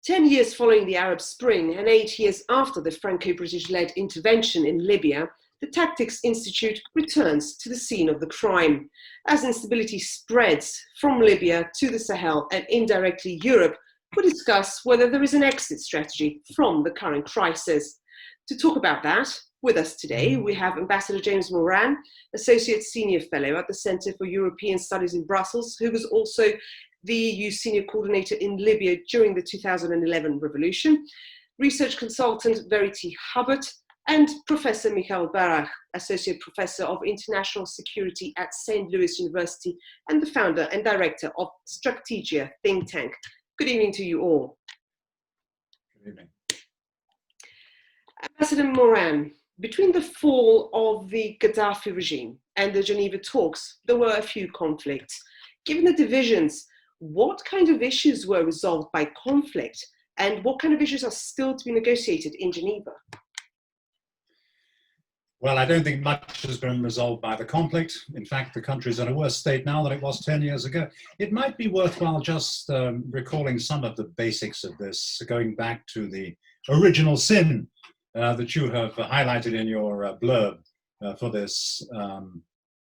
10 years following the Arab Spring and 8 years after the Franco-British-led intervention in Libya, the Tactics Institute returns to the scene of the crime. As instability spreads from Libya to the Sahel and indirectly Europe, we discuss whether there is an exit strategy from the current crisis. To talk about that, with us today, we have Ambassador James Moran, Associate Senior Fellow at the Centre for European Studies in Brussels, who was also the EU Senior Coordinator in Libya during the 2011 revolution, Research Consultant Verity Hubbard, and Professor Michael Barach, Associate Professor of International Security at St. Louis University and the founder and director of Strategia think tank. Good evening to you all. Good evening. Ambassador Moran, between the fall of the Gaddafi regime and the Geneva talks, there were a few conflicts. Given the divisions, what kind of issues were resolved by conflict and what kind of issues are still to be negotiated in Geneva? Well, I don't think much has been resolved by the conflict. In fact, the country is in a worse state now than it was 10 years ago. It might be worthwhile just recalling some of the basics of this, going back to the original sin that you have highlighted in your blurb for this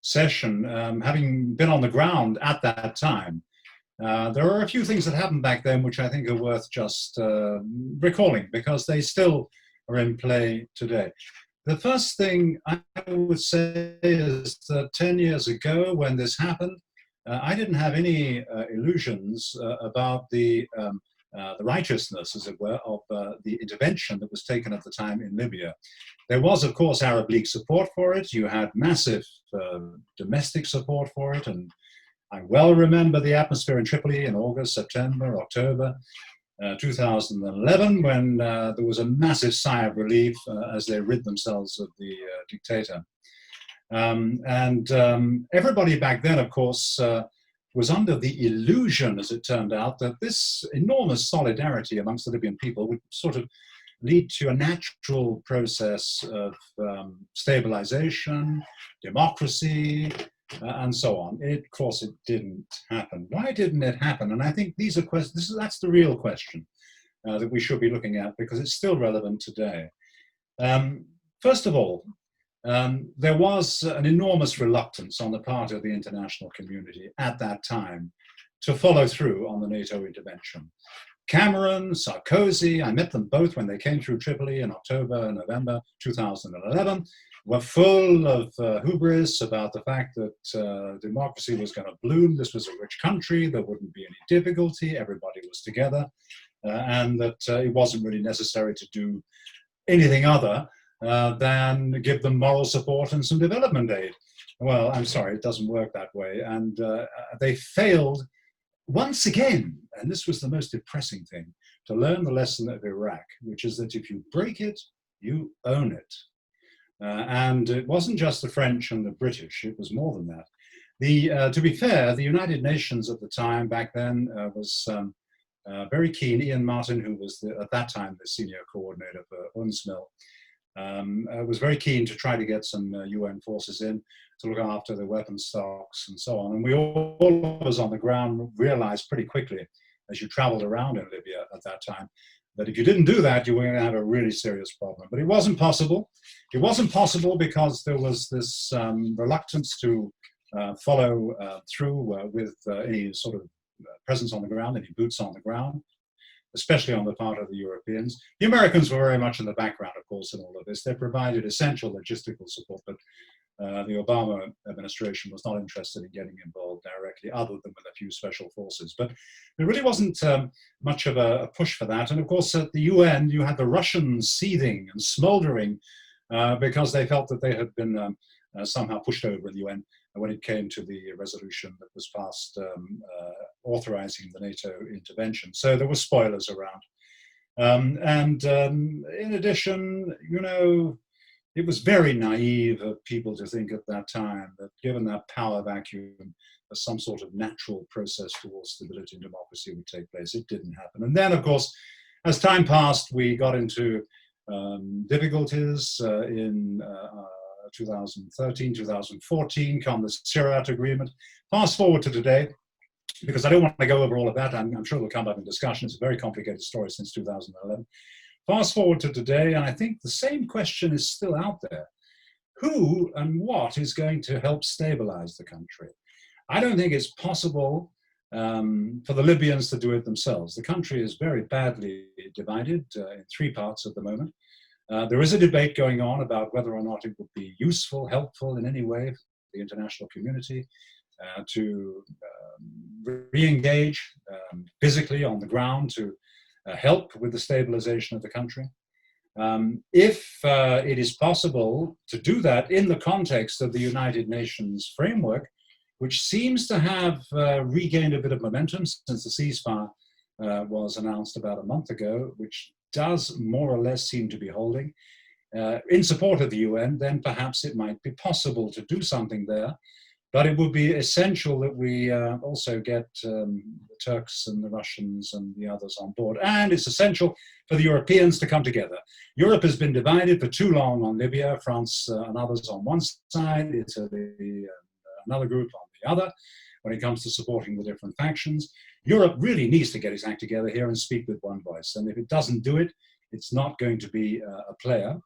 session. Having been on the ground at that time, there are a few things that happened back then which I think are worth just recalling because they still are in play today. The first thing I would say is that 10 years ago when this happened, I didn't have any illusions about the righteousness, as it were, of the intervention that was taken at the time in Libya. There was, of course, Arab League support for it. You had massive domestic support for it. And I well remember the atmosphere in Tripoli in August, September, October 2011, when there was a massive sigh of relief as they rid themselves of the dictator. Everybody back then, of course, was under the illusion, as it turned out, that this enormous solidarity amongst the Libyan people would sort of lead to a natural process of stabilization, democracy, and so on. Of course, it didn't happen. Why didn't it happen? And I think these are questions. That's the real question that we should be looking at because it's still relevant today. First of all, there was an enormous reluctance on the part of the international community at that time to follow through on the NATO intervention. Cameron, Sarkozy, I met them both when they came through Tripoli in October and November 2011, were full of hubris about the fact that democracy was going to bloom. This was a rich country, there wouldn't be any difficulty, everybody was together, and that it wasn't really necessary to do anything other than give them moral support and some development aid. Well, I'm sorry, it doesn't work that way. And they failed once again, and this was the most depressing thing, to learn the lesson of Iraq, which is that if you break it, you own it. And it wasn't just the French and the British, it was more than that. To be fair, the United Nations at the time, back then, was very keen. Ian Martin, who was at that time the senior coordinator for UNSMIL, was very keen to try to get some UN forces in to look after the weapons stocks and so on. And we all of us on the ground realized pretty quickly, as you traveled around in Libya at that time, that if you didn't do that, you were going to have a really serious problem. But it wasn't possible. It wasn't possible because there was this reluctance to follow through with any sort of presence on the ground, any boots on the ground, especially on the part of the Europeans. The Americans were very much in the background, of course, in all of this. They provided essential logistical support, but the Obama administration was not interested in getting involved directly, other than with a few special forces. But there really wasn't much of a push for that. And of course, at the UN, you had the Russians seething and smoldering because they felt that they had been somehow pushed over in the UN when it came to the resolution that was passed authorizing the NATO intervention. So there were spoilers around. In addition, you know, it was very naive of people to think at that time that given that power vacuum, some sort of natural process towards stability and democracy would take place. It didn't happen. And then, of course, as time passed, we got into difficulties in 2013, 2014, come the Syriat agreement. Fast forward to today, because I don't want to go over all of that. I'm sure it'll come up in discussion. It's a very complicated story since 2011. Fast forward to today, and I think the same question is still out there. Who and what is going to help stabilize the country? I don't think it's possible for the Libyans to do it themselves. The country is very badly divided in three parts at the moment. There is a debate going on about whether or not it would be useful, helpful in any way for the international community to re-engage physically on the ground to help with the stabilization of the country. If it is possible to do that in the context of the United Nations framework, which seems to have regained a bit of momentum since the ceasefire was announced about a month ago, which does more or less seem to be holding, in support of the UN, then perhaps it might be possible to do something there. But it would be essential that we also get the Turks and the Russians and the others on board. And it's essential for the Europeans to come together. Europe has been divided for too long on Libya, France and others on one side, Italy, another group on the other, when it comes to supporting the different factions. Europe really needs to get its act together here and speak with one voice. And if it doesn't do it, it's not going to be a player.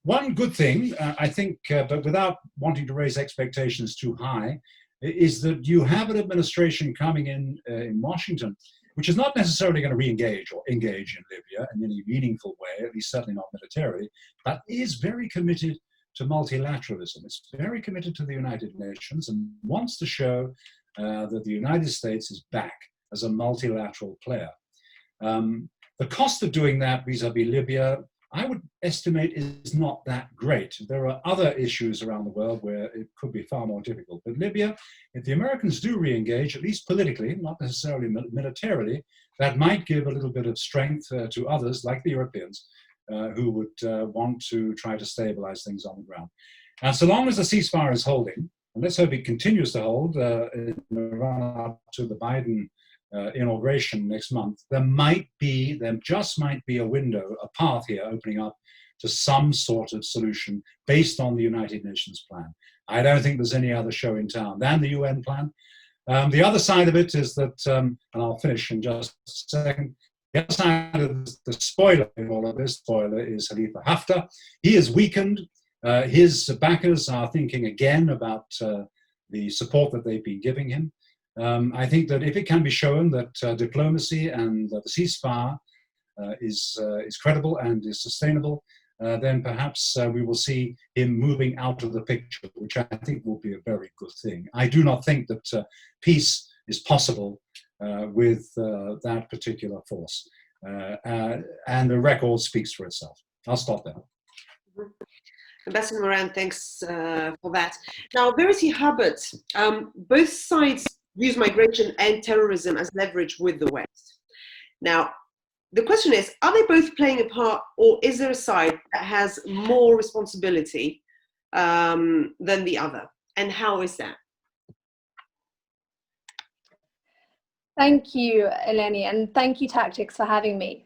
One good thing, I think, but without wanting to raise expectations too high, is that you have an administration coming in Washington, which is not necessarily going to re-engage or engage in Libya in any meaningful way, at least certainly not militarily, but is very committed to multilateralism. It's very committed to the United Nations and wants to show that the United States is back as a multilateral player. The cost of doing that vis-a-vis Libya, I would estimate, is not that great. There are other issues around the world where it could be far more difficult. But Libya, if the Americans do re-engage, at least politically, not necessarily militarily, that might give a little bit of strength to others, like the Europeans, who would want to try to stabilize things on the ground. And so long as the ceasefire is holding, and let's hope it continues to hold in the run-up to the Biden inauguration next month, there just might be a window, a path here opening up to some sort of solution based on the United Nations plan. I don't think there's any other show in town than the UN plan. The other side of it is that, and I'll finish in just a second, the other side of the spoiler in all of this, spoiler, is Khalifa Haftar. He is weakened. His backers are thinking again about the support that they've been giving him. I think that if it can be shown that diplomacy and the ceasefire is credible and is sustainable, then perhaps we will see him moving out of the picture, which I think will be a very good thing. I do not think that peace is possible with that particular force. And the record speaks for itself. I'll stop there. Ambassador Moran, thanks for that. Now, Verity Hubbard, both sides use migration and terrorism as leverage with the West. Now, the question is, are they both playing a part, or is there a side that has more responsibility than the other? And how is that? Thank you, Eleni, and thank you, Tactics, for having me.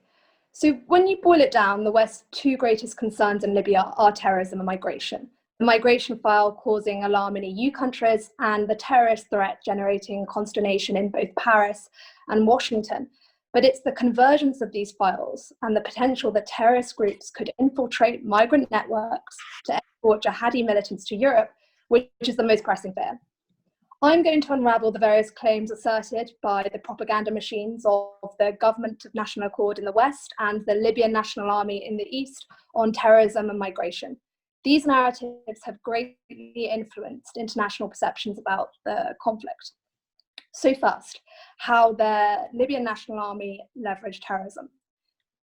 So when you boil it down, the West's two greatest concerns in Libya are terrorism and migration. The migration file causing alarm in EU countries, and the terrorist threat generating consternation in both Paris and Washington. But it's the convergence of these files and the potential that terrorist groups could infiltrate migrant networks to export jihadi militants to Europe, which is the most pressing fear. I'm going to unravel the various claims asserted by the propaganda machines of the Government of National Accord in the West and the Libyan National Army in the East on terrorism and migration. These narratives have greatly influenced international perceptions about the conflict. So first, how the Libyan National Army leveraged terrorism.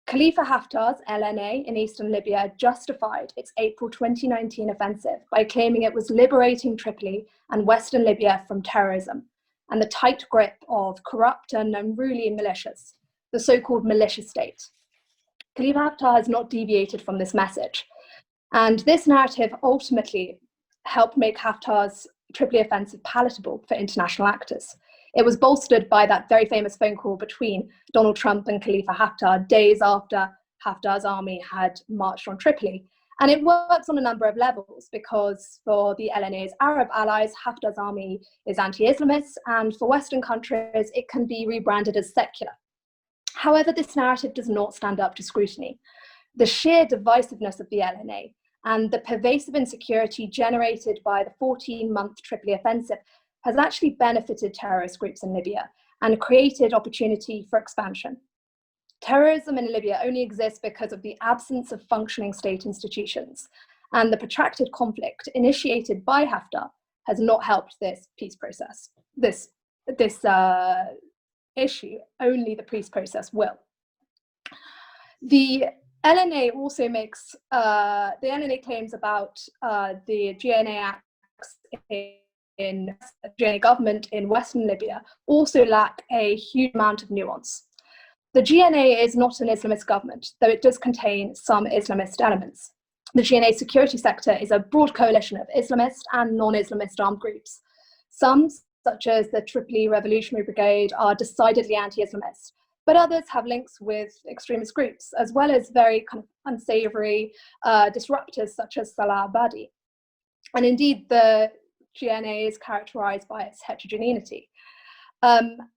Khalifa Haftar's LNA in eastern Libya justified its April 2019 offensive by claiming it was liberating Tripoli and western Libya from terrorism and the tight grip of corrupt and unruly militias, the so-called militia state. Khalifa Haftar has not deviated from this message. And this narrative ultimately helped make Haftar's Tripoli offensive palatable for international actors. It was bolstered by that very famous phone call between Donald Trump and Khalifa Haftar days after Haftar's army had marched on Tripoli. And it works on a number of levels, because for the LNA's Arab allies, Haftar's army is anti-Islamist, and for Western countries, it can be rebranded as secular. However, this narrative does not stand up to scrutiny. The sheer divisiveness of the LNA and the pervasive insecurity generated by the 14-month Tripoli offensive has actually benefited terrorist groups in Libya and created opportunity for expansion. Terrorism in Libya only exists because of the absence of functioning state institutions, and the protracted conflict initiated by Haftar has not helped this peace process. This issue, only the peace process will. The LNA also makes, the LNA claims about the GNA acts in GNA government in Western Libya also lack a huge amount of nuance. The GNA is not an Islamist government, though it does contain some Islamist elements. The GNA security sector is a broad coalition of Islamist and non-Islamist armed groups. Some, such as the Tripoli Revolutionary Brigade, are decidedly anti-Islamist, but others have links with extremist groups, as well as very kind of unsavory disruptors such as Salah Abadi. And indeed, the GNA is characterized by its heterogeneity.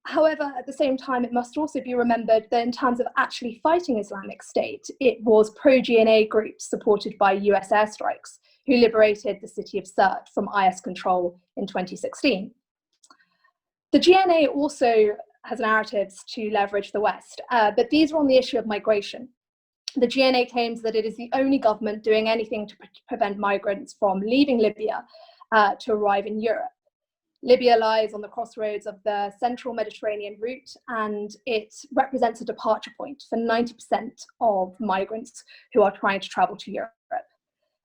However, at the same time, it must also be remembered that in terms of actually fighting Islamic State, it was pro-GNA groups supported by US airstrikes who liberated the city of Sirte from IS control in 2016. The GNA also has narratives to leverage the West, but these are on the issue of migration. The GNA claims that it is the only government doing anything to prevent migrants from leaving Libya to arrive in Europe. Libya lies on the crossroads of the central Mediterranean route, and it represents a departure point for 90% of migrants who are trying to travel to Europe.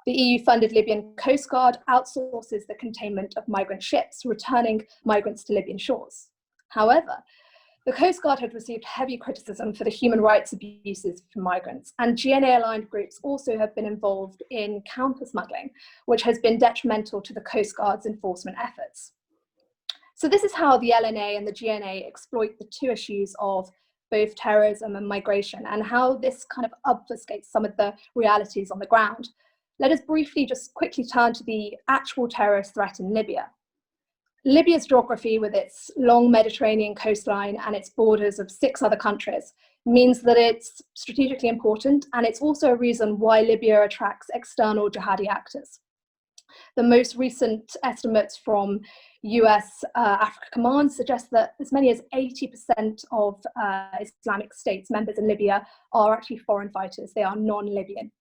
The EU-funded Libyan Coast Guard outsources the containment of migrant ships, returning migrants to Libyan shores. However, the Coast Guard had received heavy criticism for the human rights abuses for migrants, and GNA-aligned groups also have been involved in counter-smuggling, which has been detrimental to the Coast Guard's enforcement efforts. So this is how the LNA and the GNA exploit the two issues of both terrorism and migration, and how this kind of obfuscates some of the realities on the ground. Let us briefly just quickly turn to the actual terrorist threat in Libya. Libya's geography, with its long Mediterranean coastline and its borders of 6 other countries, means that it's strategically important, and it's also a reason why Libya attracts external jihadi actors. The most recent estimates from US Africa Command suggest that as many as 80% of Islamic State's members in Libya are actually foreign fighters. They are non-Libyan.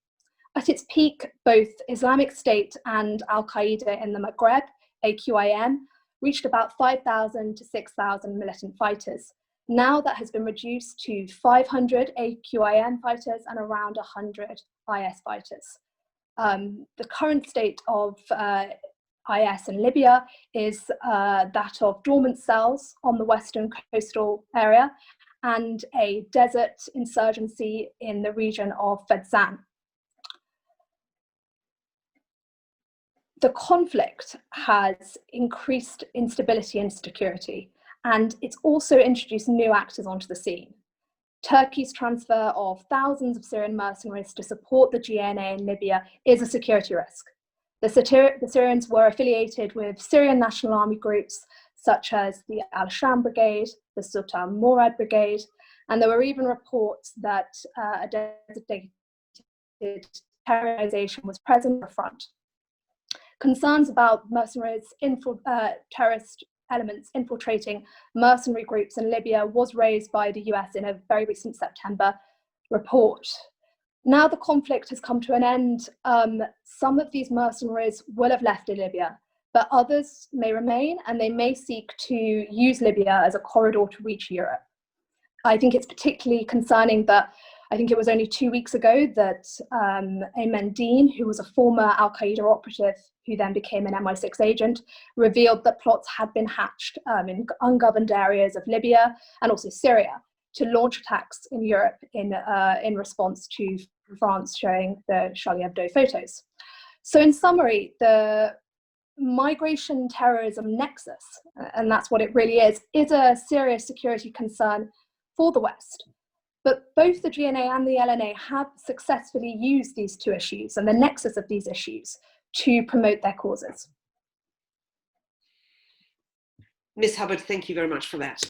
At its peak, both Islamic State and Al-Qaeda in the Maghreb, AQIM, reached about 5,000 to 6,000 militant fighters. Now that has been reduced to 500 AQIM fighters and around 100 IS fighters. The current state of IS in Libya is that of dormant cells on the western coastal area and a desert insurgency in the region of Fezzan. The conflict has increased instability and security, and it's also introduced new actors onto the scene. Turkey's transfer of thousands of Syrian mercenaries to support the GNA in Libya is a security risk. The Syrians were affiliated with Syrian National Army groups such as the Al-Sham Brigade, the Sultan Murad Brigade, and there were even reports that a designated terrorization was present at the front. Concerns about mercenaries, terrorist elements infiltrating mercenary groups in Libya was raised by the US in a very recent September report. Now the conflict has come to an end, some of these mercenaries will have left Libya, but others may remain, and they may seek to use Libya as a corridor to reach Europe. I think it's particularly concerning that I think it was only 2 weeks ago that Ayman Dean, who was a former Al-Qaeda operative who then became an MI6 agent, revealed that plots had been hatched in ungoverned areas of Libya and also Syria to launch attacks in Europe in response to France showing the Charlie Hebdo photos. So in summary, the migration terrorism nexus, and that's what it really is a serious security concern for the West. But both the GNA and the LNA have successfully used these two issues and the nexus of these issues to promote their causes. Ms. Hubbard, thank you very much for that.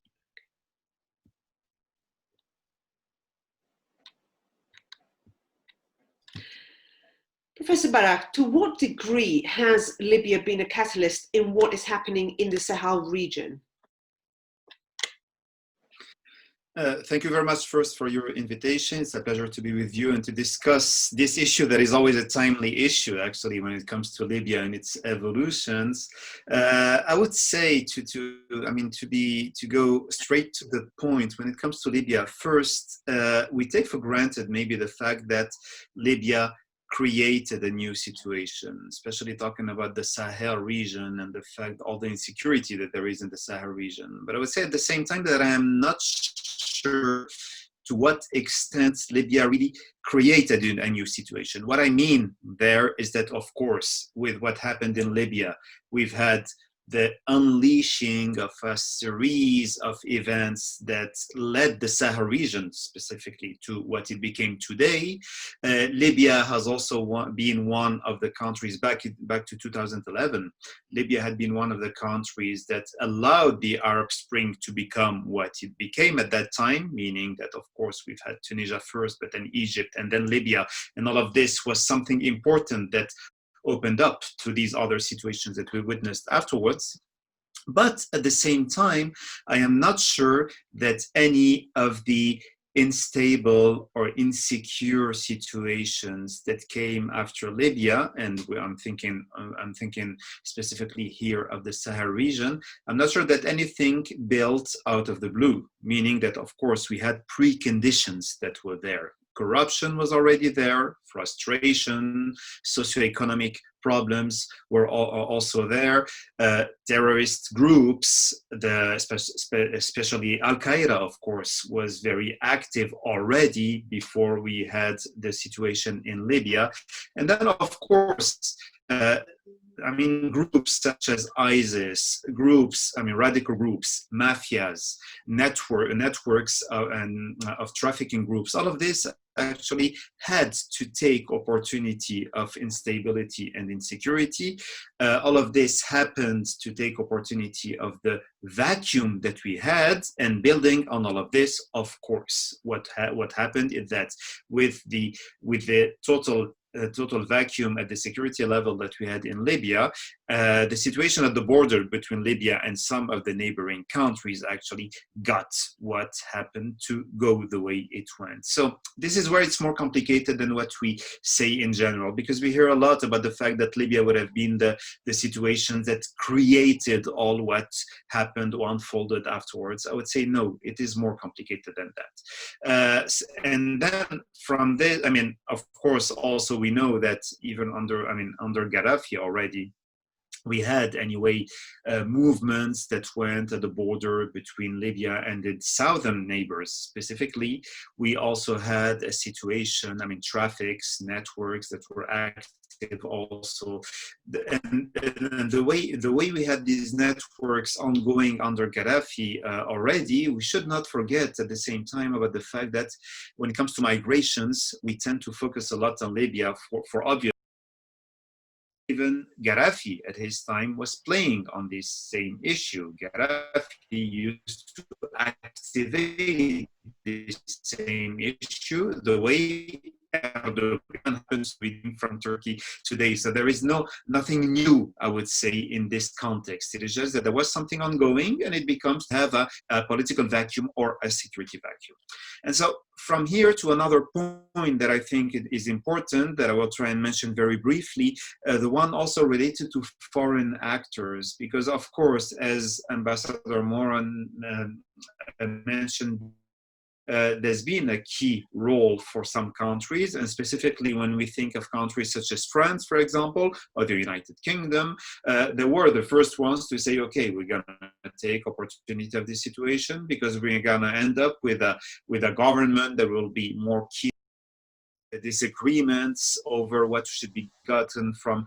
Professor Barak, to what degree has Libya been a catalyst in what is happening in the Sahel region? Thank you very much first for your invitation. It's a pleasure to be with you and to discuss this issue that is always a timely issue, actually, when it comes to Libya and its evolutions. I would say to go straight to the point when it comes to Libya. First, we take for granted maybe the fact that Libya created a new situation, especially talking about the Sahel region and the fact all the insecurity that there is in the Sahel region. But I would say at the same time that I am not sure to what extent Libya really created a new situation. What I mean there is that, of course, with what happened in Libya, we've had the unleashing of a series of events that led the Sahel region specifically to what it became today. Libya has also been one of the countries back to 2011. Libya had been one of the countries that allowed the Arab Spring to become what it became at that time, meaning that, of course, we've had Tunisia first, but then Egypt, and then Libya. And all of this was something important that opened up to these other situations that we witnessed afterwards. But at the same time, I am not sure that any of the unstable or insecure situations that came after Libya, and I'm thinking specifically here of the Sahel region, I'm not sure that anything built out of the blue, meaning that, of course, we had preconditions that were there. Corruption was already there, frustration, socioeconomic problems were also there. Terrorist groups, especially Al-Qaeda, of course, was very active already before we had the situation in Libya. And then, of course, groups such as ISIS, radical groups, mafias, networks of trafficking groups, all of this actually had to take opportunity of instability and insecurity. All of this happened to take opportunity of the vacuum that we had, and building on all of this, of course, what happened is that with the total vacuum at the security level that we had in Libya, the situation at the border between Libya and some of the neighboring countries actually got what happened to go the way it went. So this is where it's more complicated than what we say in general, because we hear a lot about the fact that Libya would have been the situation that created all what happened or unfolded afterwards. I would say no, it is more complicated than that. And then from this, of course, also we know that even under Gaddafi already, we had anyway movements that went at the border between Libya and its southern neighbors. Specifically, we also had a situation, traffics, networks that were active also. And the way we had these networks ongoing under Gaddafi already, we should not forget at the same time about the fact that when it comes to migrations, we tend to focus a lot on Libya for obvious. Even Gaddafi at his time was playing on this same issue. Gaddafi used to activate this same issue the way Erdogan happens from Turkey today. So there is nothing new, I would say, in this context. It is just that there was something ongoing, and it becomes to have a political vacuum or a security vacuum. And so from here to another point that I think is important, that I will try and mention very briefly, the one also related to foreign actors, because of course, as Ambassador Moran mentioned, there's been a key role for some countries, and specifically when we think of countries such as France, for example, or the United Kingdom, they were the first ones to say, okay, we're going to take opportunity of this situation because we're going to end up with a government that will be more key disagreements over what should be gotten from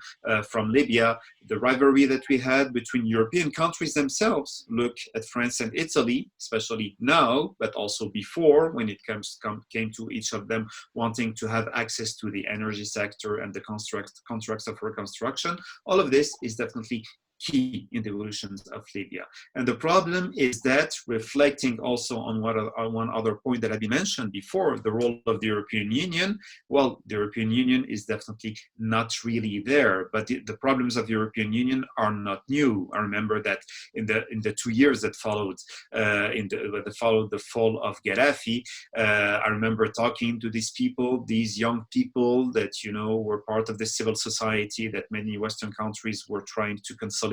Libya, the rivalry that we had between European countries themselves. Look at France and Italy, especially now, but also before, when it came to each of them wanting to have access to the energy sector and the contracts of reconstruction. All of this is definitely key in the evolutions of Libya. And the problem is that, reflecting also on one other point that had been mentioned before, the role of the European Union, well, the European Union is definitely not really there, but the problems of the European Union are not new. I remember that in the 2 years that followed, the fall of Gaddafi, I remember talking to these people, these young people that, you know, were part of the civil society that many Western countries were trying to consolidate.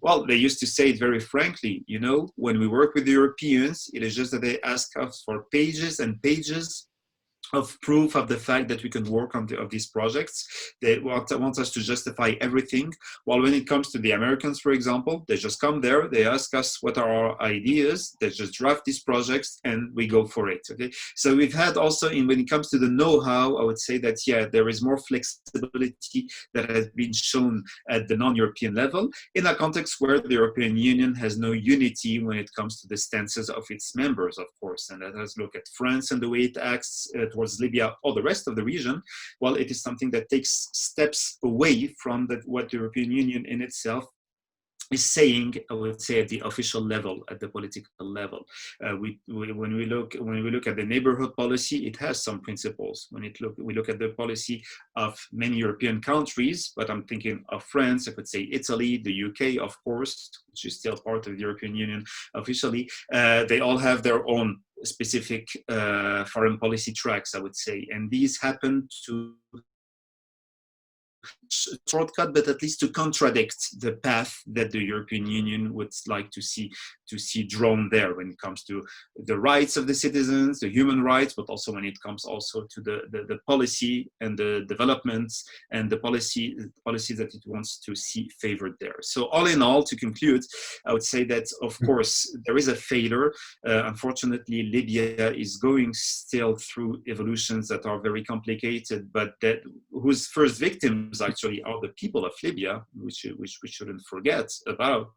Well, they used to say it very frankly, you know, when we work with the Europeans, it is just that they ask us for pages and pages of proof of the fact that we can work on these projects. They want us to justify everything. While when it comes to the Americans, for example, they just come there, they ask us what are our ideas, they just draft these projects and we go for it, okay? So we've had also, when it comes to the know-how, I would say that, yeah, there is more flexibility that has been shown at the non-European level in a context where the European Union has no unity when it comes to the stances of its members, of course. And let us look at France and the way it acts towards Libya or the rest of the region. Well, it is something that takes steps away from what the European Union in itself is saying, I would say, at the official level, at the political level. When we look at the neighborhood policy, it has some principles. When we look at the policy of many European countries, but I'm thinking of France, I could say Italy, the UK, of course, which is still part of the European Union officially. They all have their own specific foreign policy tracks, I would say, and these happen to shortcut, but at least to contradict the path that the European Union would like to see drawn there when it comes to the rights of the citizens, the human rights, but also when it comes also to the policy and the developments and the policy that it wants to see favored there. So all in all, to conclude, I would say that, of course, there is a failure. Unfortunately, Libya is going still through evolutions that are very complicated, but whose first victims actually are the people of Libya, which we shouldn't forget about.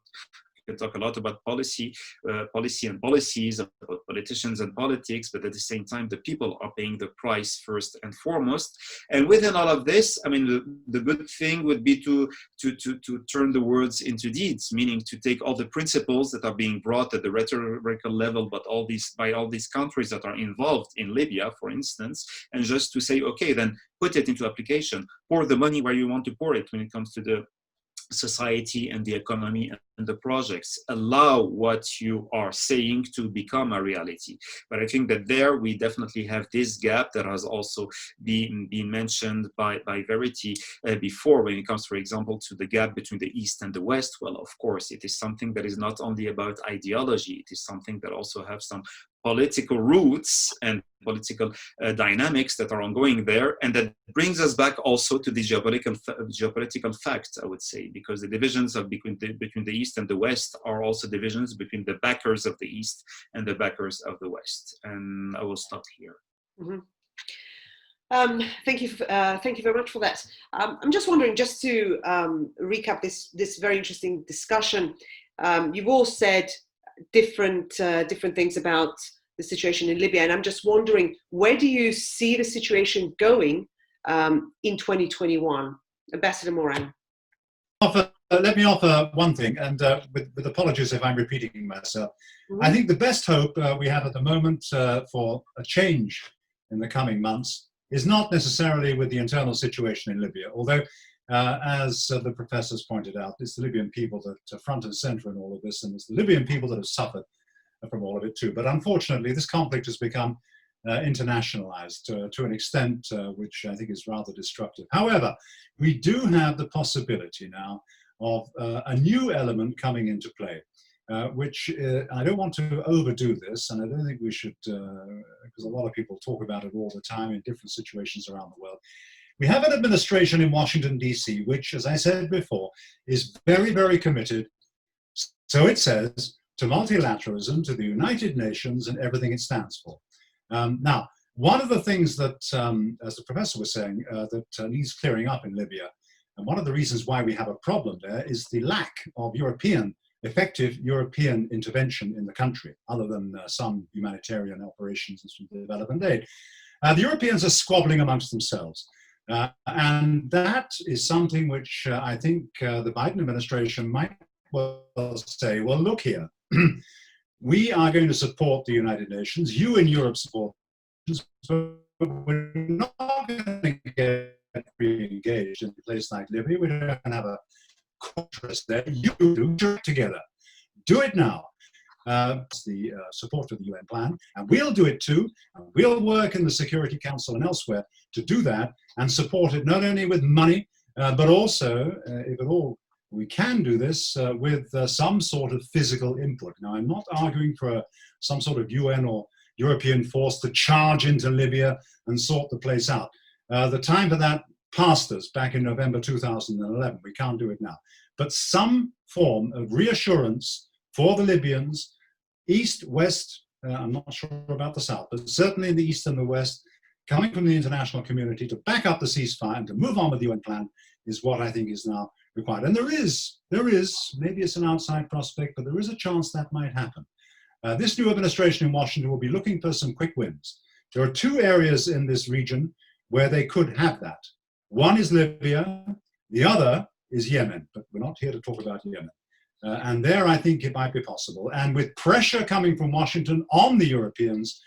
We can talk a lot about policy and policies, about politicians and politics, but at the same time, the people are paying the price first and foremost. And within all of this, I mean, the good thing would be to turn the words into deeds, meaning to take all the principles that are being brought at the rhetorical level, but by all these countries that are involved in Libya, for instance, and just to say, okay, then put it into application, pour the money where you want to pour it when it comes to the society and the economy and the projects. Allow what you are saying to become a reality. But I think that there we definitely have this gap that has also been mentioned by Verity before, when it comes, for example, to the gap between the East and the West. Well, of course, it is something that is not only about ideology, it is something that also has some political roots and political dynamics that are ongoing there, and that brings us back also to the geopolitical fact, I would say, because the divisions between the East and the West are also divisions between the backers of the East and the backers of the West. And I will stop here. Mm-hmm. Thank you very much for that. I'm just wondering, just to recap this very interesting discussion. You've all said different things about the situation in Libya, and I'm just wondering, where do you see the situation going in 2021? Ambassador Morin. Let me offer one thing, and with apologies if I'm repeating myself. Mm-hmm. I think the best hope we have at the moment for a change in the coming months is not necessarily with the internal situation in Libya, although as the professors pointed out, it's the Libyan people that are front and center in all of this, and it's the Libyan people that have suffered from all of it too. But unfortunately, this conflict has become internationalized to an extent which I think is rather destructive. However, we do have the possibility now of a new element coming into play, which I don't want to overdo this, and I don't think we should, because a lot of people talk about it all the time in different situations around the world. We have an administration in Washington, D.C., which, as I said before, is very, very committed, so it says, to multilateralism, to the United Nations and everything it stands for. Now, One of the things that, as the professor was saying, that needs clearing up in Libya, and one of the reasons why we have a problem there is the lack of effective European intervention in the country, other than some humanitarian operations and some development aid. The Europeans are squabbling amongst themselves. And that is something which I think the Biden administration might well say, well, look here, we are going to support the United Nations, you in Europe support, but we're not going to get re-engaged in a place like Libya. We don't have a interest there. You do it together. Do it now. The support of the UN plan, and we'll do it too. And we'll work in the Security Council and elsewhere to do that and support it not only with money, but also, if at all we can do this, with some sort of physical input. Now, I'm not arguing for some sort of UN or European force to charge into Libya and sort the place out. The time for that passed us back in November 2011. We can't do it now. But some form of reassurance for the Libyans, East, West, I'm not sure about the South, but certainly in the East and the West, coming from the international community to back up the ceasefire and to move on with the UN plan is what I think is now required. And there is, maybe it's an outside prospect, but there is a chance that might happen. This new administration in Washington will be looking for some quick wins. There are two areas in this region where they could have that. One is Libya, the other is Yemen, but we're not here to talk about Yemen. And there I think it might be possible. And with pressure coming from Washington on the Europeans,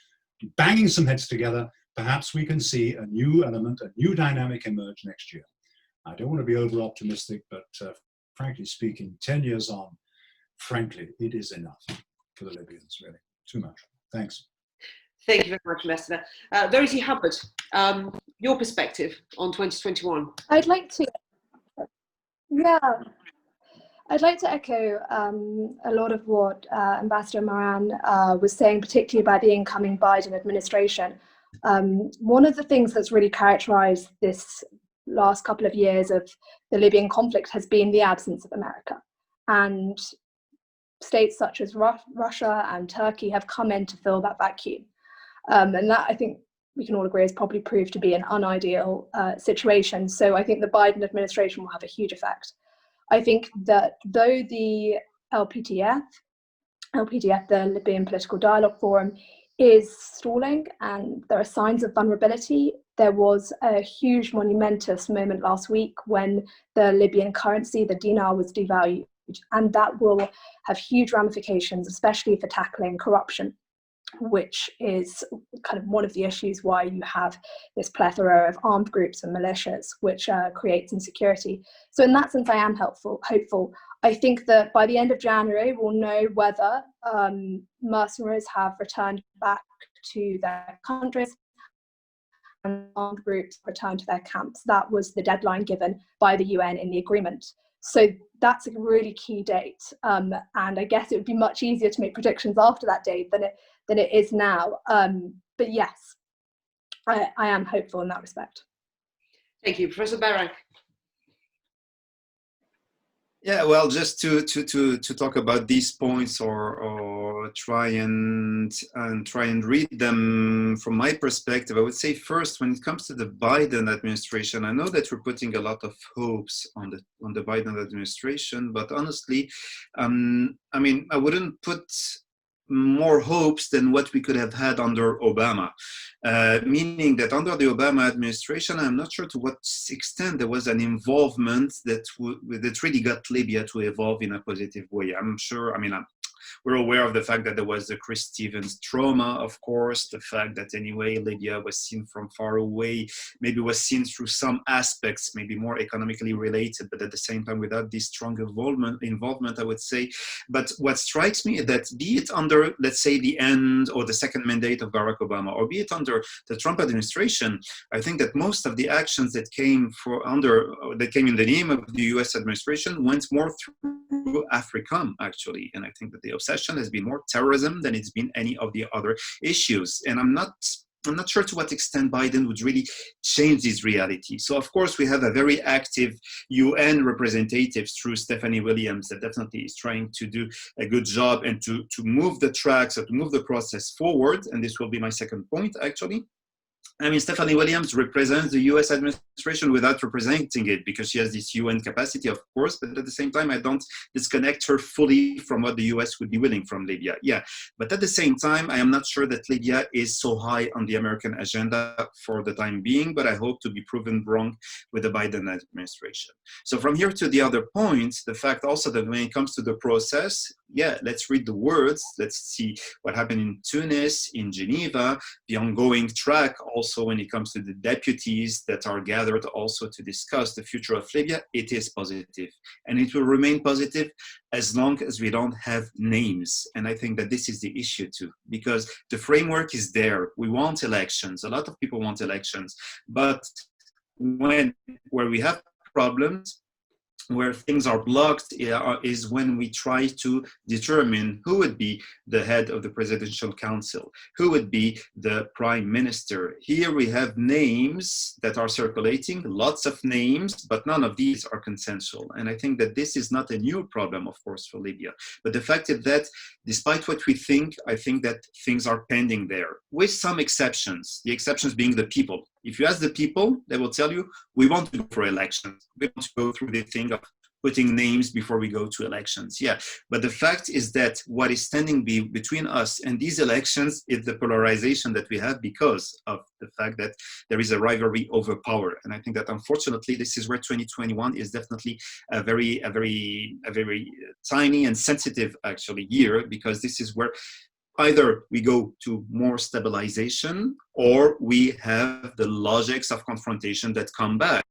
banging some heads together, perhaps we can see a new element, a new dynamic emerge next year. I don't want to be over-optimistic, but frankly speaking, 10 years on, frankly, it is enough for the Libyans, really. Too much. Thanks. Thank you very much, Lester. Verity Hubbard, your perspective on 2021. I'd like to echo a lot of what Ambassador Moran was saying, particularly about the incoming Biden administration. One of the things that's really characterized this last couple of years of the Libyan conflict has been the absence of America. And states such as Russia and Turkey have come in to fill that vacuum. And that, I think we can all agree, has probably proved to be an unideal situation. So I think the Biden administration will have a huge effect. I think that though the LPDF, the Libyan Political Dialogue Forum, is stalling and there are signs of vulnerability, there was a huge monumentous moment last week when the Libyan currency, the dinar, was devalued. And that will have huge ramifications, especially for tackling corruption, which is kind of one of the issues why you have this plethora of armed groups and militias, which creates insecurity. So in that sense, I am hopeful. I think that by the end of January, we'll know whether mercenaries have returned back to their countries and armed groups returned to their camps. That was the deadline given by the UN in the agreement. So that's a really key date. And I guess it would be much easier to make predictions after that date than it is now. But yes, I am hopeful in that respect. Thank you. Professor Barak. Yeah, well, just to talk about these points or try and read them from my perspective, I would say first, when it comes to the Biden administration, I know that we're putting a lot of hopes on the Biden administration, but honestly, I mean, I wouldn't put more hopes than what we could have had under Obama, meaning that under the Obama administration, I'm not sure to what extent there was an involvement that really got Libya to evolve in a positive way. I'm sure, we're aware of the fact that there was the Chris Stevens trauma, of course, the fact that anyway Libya was seen from far away, maybe was seen through some aspects, maybe more economically related, but at the same time without this strong involvement, I would say. But what strikes me is that be it under, let's say, the end or the second mandate of Barack Obama, or be it under the Trump administration, I think that most of the actions that came in the name of the US administration went more through AFRICOM, actually. And I think that the obsession has been more terrorism than it's been any of the other issues. And I'm not sure to what extent Biden would really change this reality. So of course we have a very active UN representative through Stephanie Williams that definitely is trying to do a good job and to move the tracks or to move the process forward. And this will be my second point, actually. I mean, Stephanie Williams represents the US administration without representing it, because she has this UN capacity, of course, but at the same time, I don't disconnect her fully from what the US would be willing from Libya. Yeah, but at the same time, I am not sure that Libya is so high on the American agenda for the time being, but I hope to be proven wrong with the Biden administration. So from here to the other point, the fact also that when it comes to the process, yeah, let's read the words, let's see what happened in Tunis, in Geneva, the ongoing track also when it comes to the deputies that are gathered also to discuss the future of Libya, it is positive. And it will remain positive as long as we don't have names. And I think that this is the issue too, because the framework is there. We want elections. A lot of people want elections. But where we have problems, where things are blocked, is when we try to determine who would be the head of the presidential council, who would be the prime minister. Here we have names that are circulating, lots of names, but none of these are consensual. And I think that this is not a new problem, of course, for Libya. But the fact is that despite what we think, I think that things are pending there, with some exceptions, the exceptions being the people. If you ask the people, they will tell you, we want to go for elections. We want to go through the thing of putting names before we go to elections. Yeah, but the fact is that what is standing between us and these elections is the polarization that we have because of the fact that there is a rivalry over power. And I think that unfortunately, this is where 2021 is definitely a very tiny and sensitive actually year, because this is where either we go to more stabilization or we have the logics of confrontation that come back.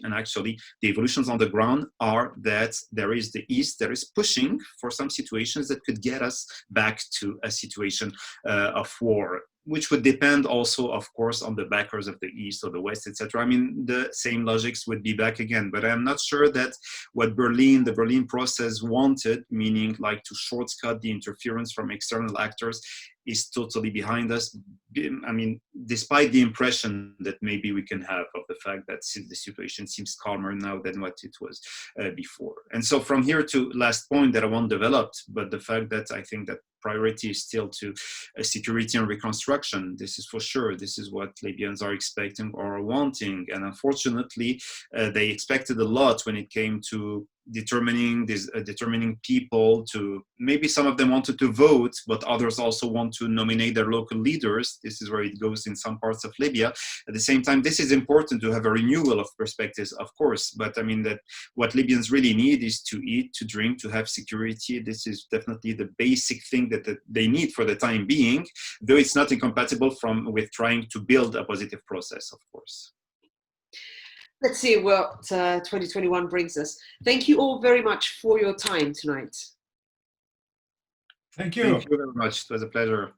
And actually, the evolutions on the ground are that there is the East that is pushing for some situations that could get us back to a situation of war, which would depend also, of course, on the backers of the East or the West, etc. I mean, the same logics would be back again. But I'm not sure that what the Berlin process wanted, meaning like to shortcut the interference from external actors, is totally behind us. I mean, despite the impression that maybe we can have of the fact that the situation seems calmer now than what it was before. And so from here to last point that I won't develop, but the fact that I think that priority is still to security and reconstruction. This is for sure. This is what Libyans are expecting or wanting. And unfortunately, they expected a lot when it came to determining people to, maybe some of them wanted to vote, but others also want to nominate their local leaders. This is where it goes in some parts of Libya. At the same time, this is important to have a renewal of perspectives, of course, but I mean that what Libyans really need is to eat, to drink, to have security. This is definitely the basic thing that they need for the time being, though it's not incompatible with trying to build a positive process, of course. Let's see what 2021 brings us. Thank you all very much for your time tonight. Thank you. Thank you very much. It was a pleasure.